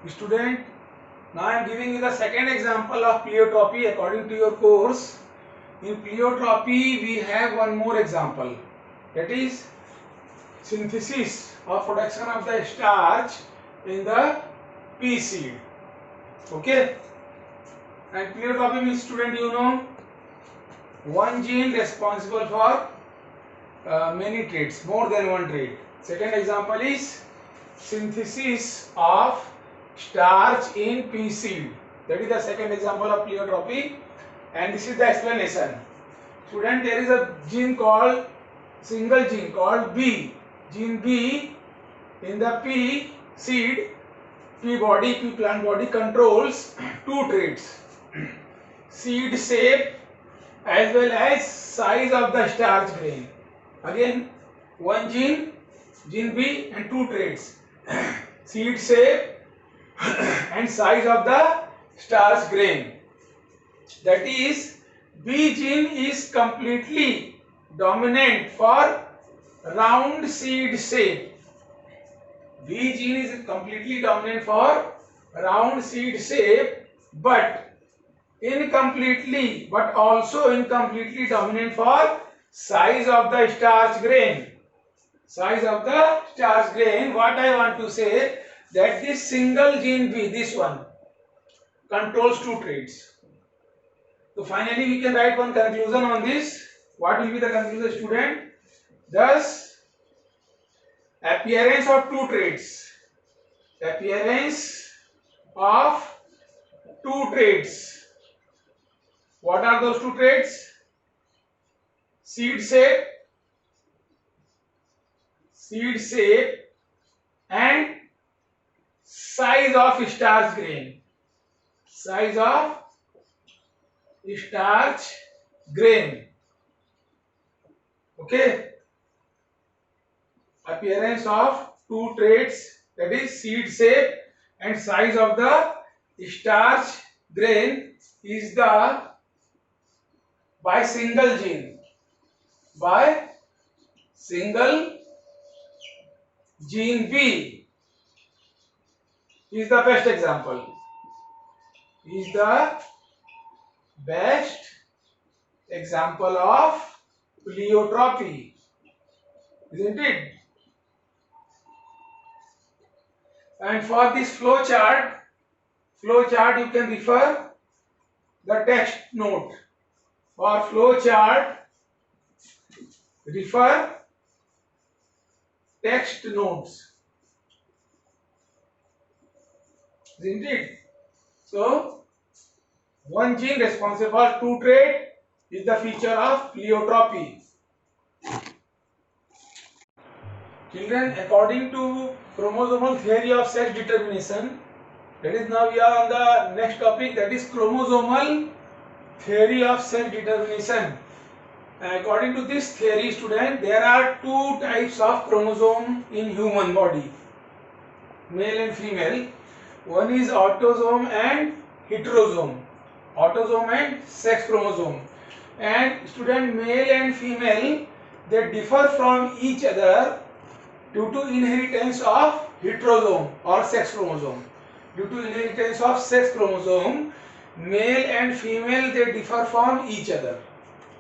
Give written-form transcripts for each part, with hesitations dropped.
Student, now I am giving you the second example of pleiotropy according to your course. In pleiotropy, we have one more example, that is synthesis or production of the starch in the pea seed. Okay, and pleiotropy means, student, you know, one gene responsible for many traits, more than one trait. Second example is synthesis of starch in pea seed. That is the second example of pleiotropy, and this is the explanation. Student, there is a gene called, single gene called B. Gene B in the pea seed, pea body, pea plant body controls two traits: seed shape as well as size of the starch grain. Again, one gene, gene B, and two traits: seed shape and size of the starch grain. That is, B gene is completely dominant for round seed shape. B gene is completely dominant for round seed shape, but also incompletely dominant for size of the starch grain. Size of the starch grain. What I want to say, that this single gene B, this one, controls two traits. So finally we can write one conclusion on this. What will be the conclusion, student? Thus, appearance of two traits. Appearance of two traits. What are those two traits? Seed shape and size of starch grain. Size of starch grain. Okay. Appearance of two traits, that is seed shape and size of the starch grain, is the by single gene. By single gene B is the best example. Is the best example of pleiotropy, isn't it? And for this flow chart you can refer the text note. For flow chart, refer text notes, isn't it? So, one gene responsible for two trait is the feature of pleiotropy. Children, according to chromosomal theory of sex determination, that is, now we are on the next topic, that is chromosomal theory of sex determination. According to this theory, student, there are two types of chromosome in human body, male and female. One is autosome and heterosome. Autosome and sex chromosome. And student, male and female, they differ from each other due to inheritance of heterosome or sex chromosome. Due to inheritance of sex chromosome, male and female, they differ from each other.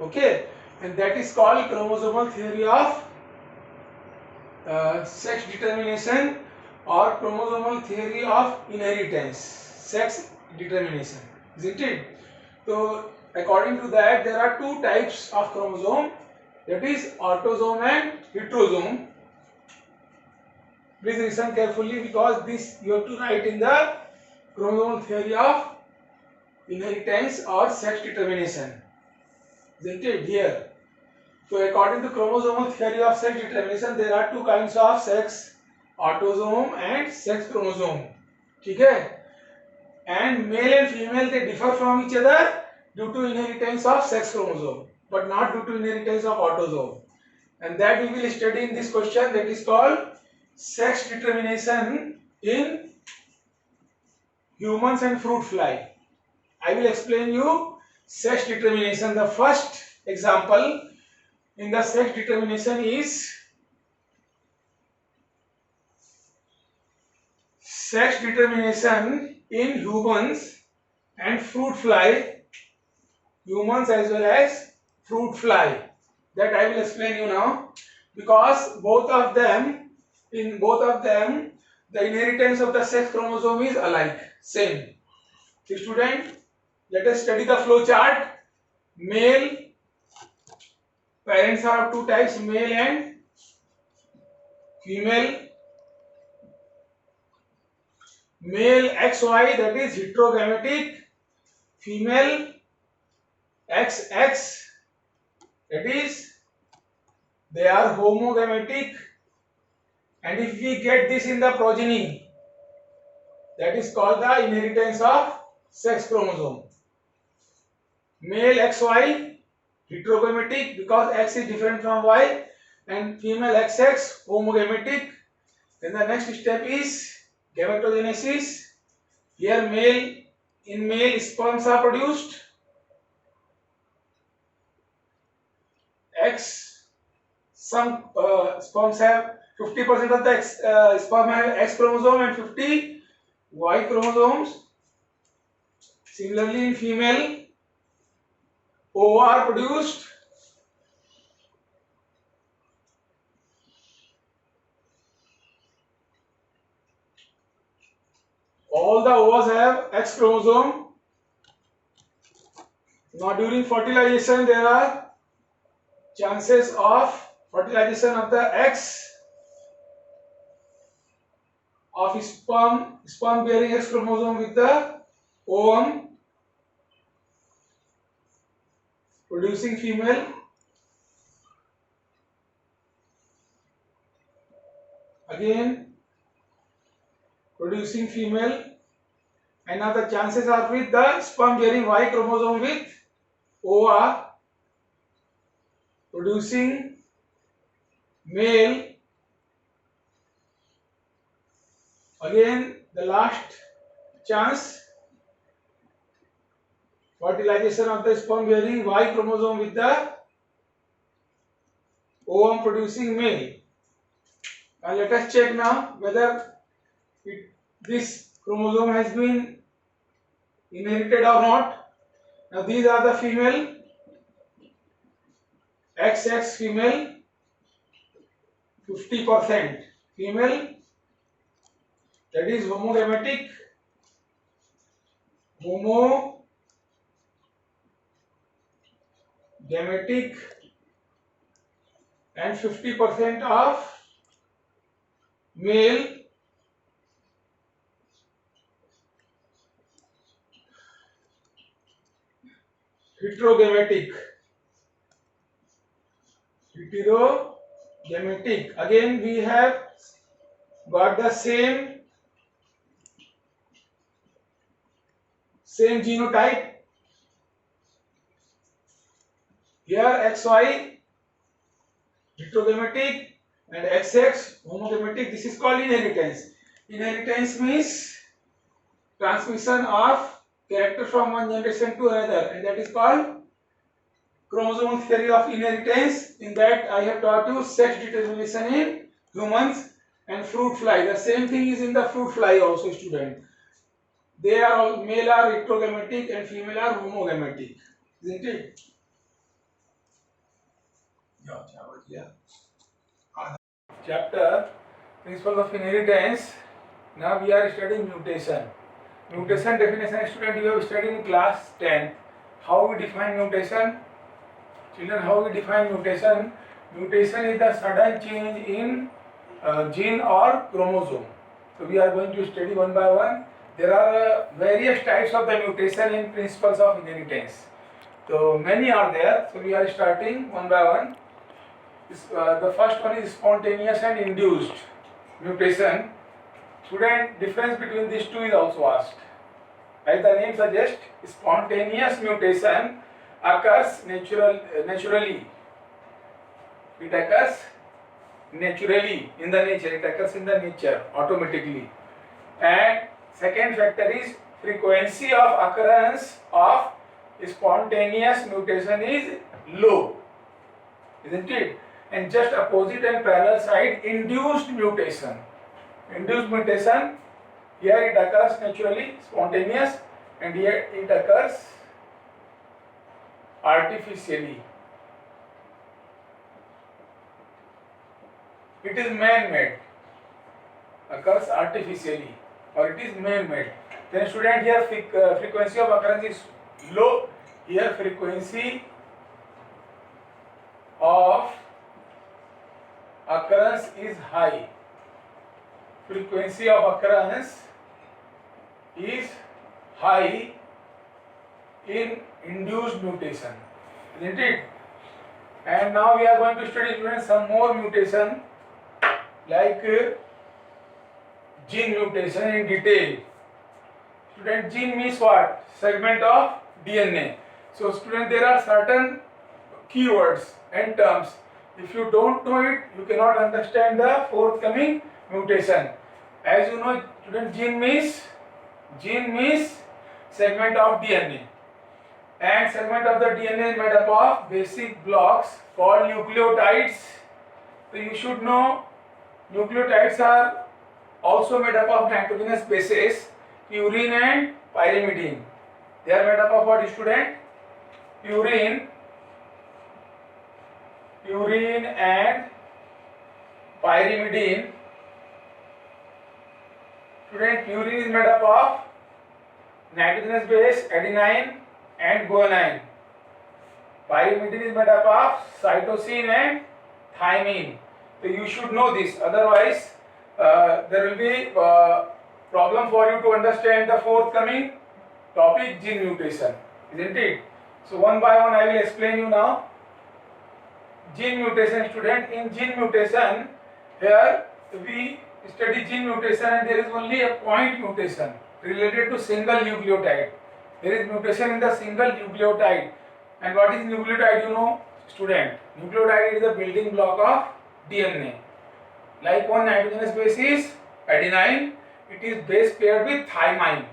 Okay, and that is called chromosomal theory of sex determination or chromosomal theory of inheritance, sex determination, isn't it? So according to that, there are two types of chromosome, that is autosome and heterosome. Please listen carefully, because this you have to write in the chromosomal theory of inheritance or sex determination, isn't it, here? So according to chromosomal theory of sex determination, there are two kinds of sex, autosome and sex chromosome. Okay? And male and female, they differ from each other due to inheritance of sex chromosome, but not due to inheritance of autosome. And that we will study in this question, that is called sex determination in humans and fruit fly. I will explain you sex determination. The first example in the sex determination is sex determination in humans and fruit fly, humans as well as fruit fly. That I will explain you now, because in both of them, the inheritance of the sex chromosome is alike, same. So student, let us study the flow chart. Male, parents are of two types, male and female. Male XY, that is heterogametic. Female XX, that is they are homogametic. And if we get this in the progeny, that is called the inheritance of sex chromosome. Male XY heterogametic because X is different from Y, and female XX homogametic. Then the next step is gametogenesis. Here in male sperms are produced. Some sperms have 50% of the sperm have X chromosome and 50 Y chromosomes. Similarly, in female, ova are produced. All the ovas have X chromosome. Now, during fertilization, there are chances of fertilization of the X of sperm bearing X chromosome with the ovum producing female. Again producing female, and now the chances are with the sperm bearing Y chromosome with ova producing male. Again the last chance, fertilization of the sperm bearing Y chromosome with the ovum producing male. Now let us check now whether this chromosome has been inherited or not. Now these are the female, XX female, 50% female, that is homogametic, and 50% of male, heterogametic. Again we have got the same genotype. Here XY heterogametic and XX homogametic. This is called inheritance. Inheritance means transmission of character from one generation to another, and that is called chromosomal theory of inheritance. In that I have taught you sex determination in humans and fruit fly. The same thing is in the fruit fly also, student. They are all, male are heterogametic and female are homogametic, isn't it? Chapter Principles of Inheritance. Now we are studying mutation. Mutation definition, student, you have studied in class 10. How we define mutation? Children, how we define mutation? Mutation is the sudden change in gene or chromosome. So we are going to study one by one. There are various types of the mutation in principles of inheritance. So many are there. So we are starting one by one. The first one is spontaneous and induced mutation. Student, difference between these two is also asked. As the name suggests, spontaneous mutation occurs naturally. It occurs naturally in the nature. It occurs in the nature automatically. And second factor is frequency of occurrence of spontaneous mutation is low, isn't it? And just opposite and parallel side, induced mutation. Induced mutation Here it occurs naturally, spontaneous, and here it occurs artificially. It is man-made, occurs artificially, or it is man-made. Then student, here frequency of occurrence is low. Here frequency of occurrence is high. Frequency of occurrence is high in induced mutation, isn't it? And now we are going to study, students, some more mutation like gene mutation in detail. Student, gene means what? Segment of DNA. So student, there are certain keywords and terms. If you don't know it, you cannot understand the forthcoming mutation. As you know, student, gene means segment of DNA, and segment of the DNA is made up of basic blocks called nucleotides. So you should know nucleotides are also made up of nitrogenous bases, purine and pyrimidine. They are made up of what, student? Purine and pyrimidine. Student, purine is made up of nitrogenous base adenine and guanine. Pyrimidine is made up of cytosine and thymine. So you should know this, otherwise there will be problem for you to understand the forthcoming topic, gene mutation, isn't it? So one by one I will explain you now. Gene mutation, student. In gene mutation, here we study gene mutation, and there is only a point mutation related to single nucleotide. There is mutation in the single nucleotide. And what is nucleotide, you know, student? Nucleotide is the building block of DNA. Like one nitrogenous base is adenine, it is base paired with thymine,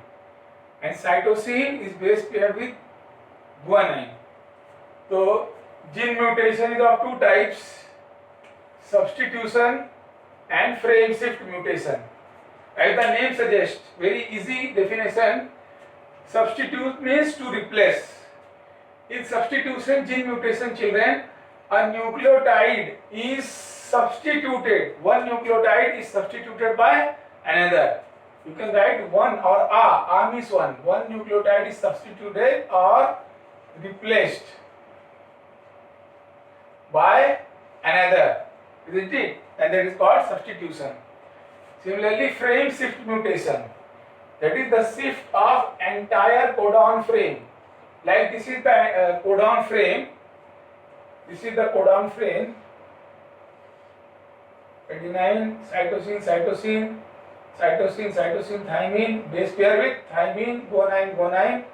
and cytosine is base paired with guanine. So gene mutation is of two types: substitution and frame shift mutation. As the name suggests, very easy definition, substitute means to replace. In substitution gene mutation, children, a nucleotide is substituted. One nucleotide is substituted by another. You can write one or a means one. One nucleotide is substituted or replaced by another, isn't it? And that is called substitution. Similarly, frame shift mutation, that is the shift of entire codon frame. Like this is the codon frame. This is the codon frame. Adenine, cytosine, cytosine, cytosine, cytosine, thymine, base pair with thymine, guanine, guanine,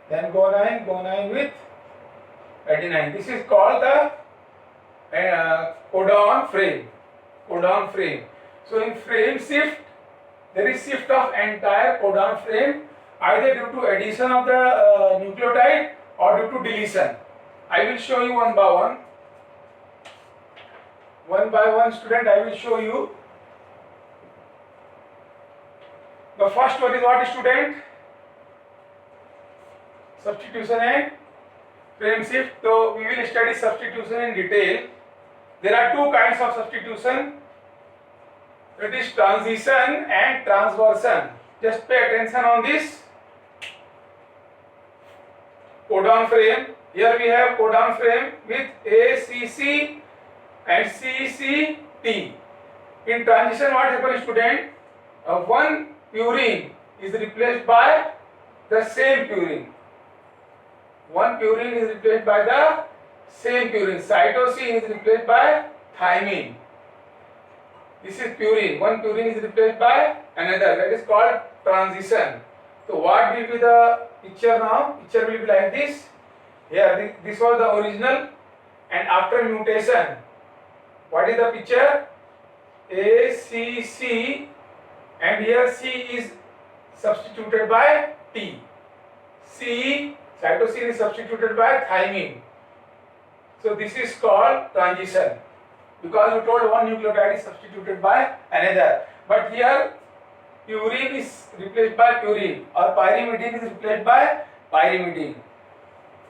then guanine, guanine with adenine. This is called the codon frame. Codon frame. So in frame shift, there is shift of entire codon frame, either due to addition of the nucleotide or due to deletion. I will show you one by one. One by one, student, I will show you. The first one is what, student? Substitution and frame shift. So we will study substitution in detail. There are two kinds of substitution. It is transition and transversion. Just pay attention on this. Codon frame. Here we have codon frame with ACC and CCT. In transition, what happens, student? One purine is replaced by the same purine. One purine is replaced by the same purine. Cytosine is replaced by thymine. This is purine. One purine is replaced by another. That is called transition. So what will be the picture now? Picture will be like this. Here this was the original, and after mutation, what is the picture? A, C, C, and here C is substituted by T. C, cytosine is substituted by thymine. So this is called transition, because you told one nucleotide is substituted by another. But here purine is replaced by purine or pyrimidine is replaced by pyrimidine.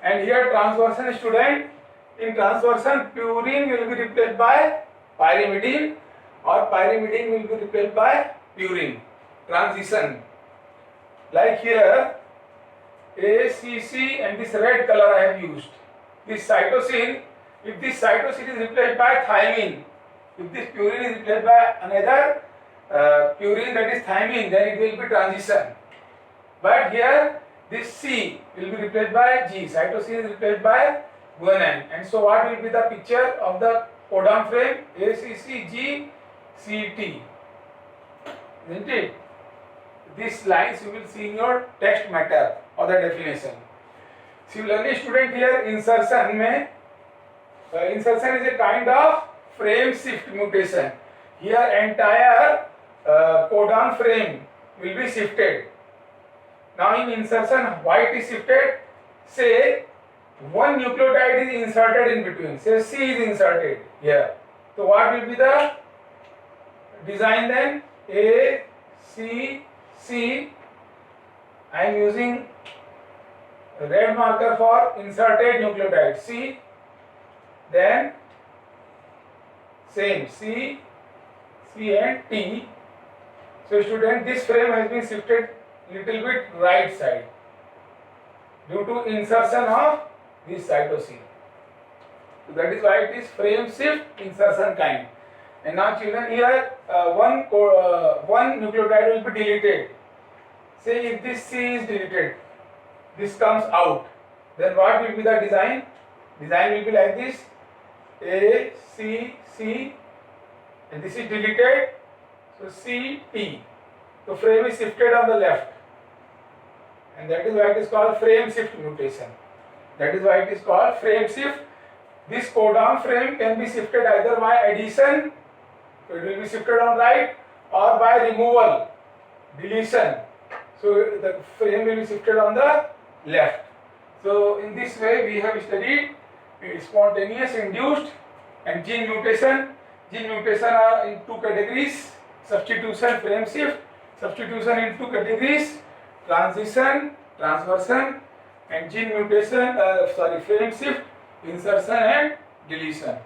And here transversion student, in transversion purine will be replaced by pyrimidine or pyrimidine will be replaced by purine. Transition. Like here ACC and this red color I have used. This cytosine, if this cytosine is replaced by thymine, if this purine is replaced by another purine that is thymine, then it will be transition. But here this C will be replaced by G, cytosine is replaced by guanine. And so what will be the picture of the codon frame? ACCGCT, isn't it? These lines you will see in your text matter or the definition. Similarly student, here insertion में insertion is a kind of frame shift mutation. Here entire codon frame will be shifted. Now in insertion, why it is shifted? Say one nucleotide is inserted in between. Say C is inserted here. So what will be the design then? A, C, C. I am using red marker for inserted nucleotide C. Then same C, C and T. So student, this frame has been shifted little bit right side due to insertion of this cytosine. So that is why it is frame shift insertion kind. And now children, here one nucleotide will be deleted. Say if this C is deleted, this comes out, then what will be the design? Design will be like this: A, C, C, and this is deleted, so C, T. So frame is shifted on the left, and that is why it is called frame shift mutation. That is why it is called frame shift. This codon frame can be shifted either by addition, so it will be shifted on right, or by removal, deletion. So the frame will be shifted on the left. So in this way we have studied spontaneous, induced and gene mutation. Gene mutation are in two categories: substitution, frame shift. Substitution in two categories: transition, transversion, and gene mutation, frame shift, insertion and deletion.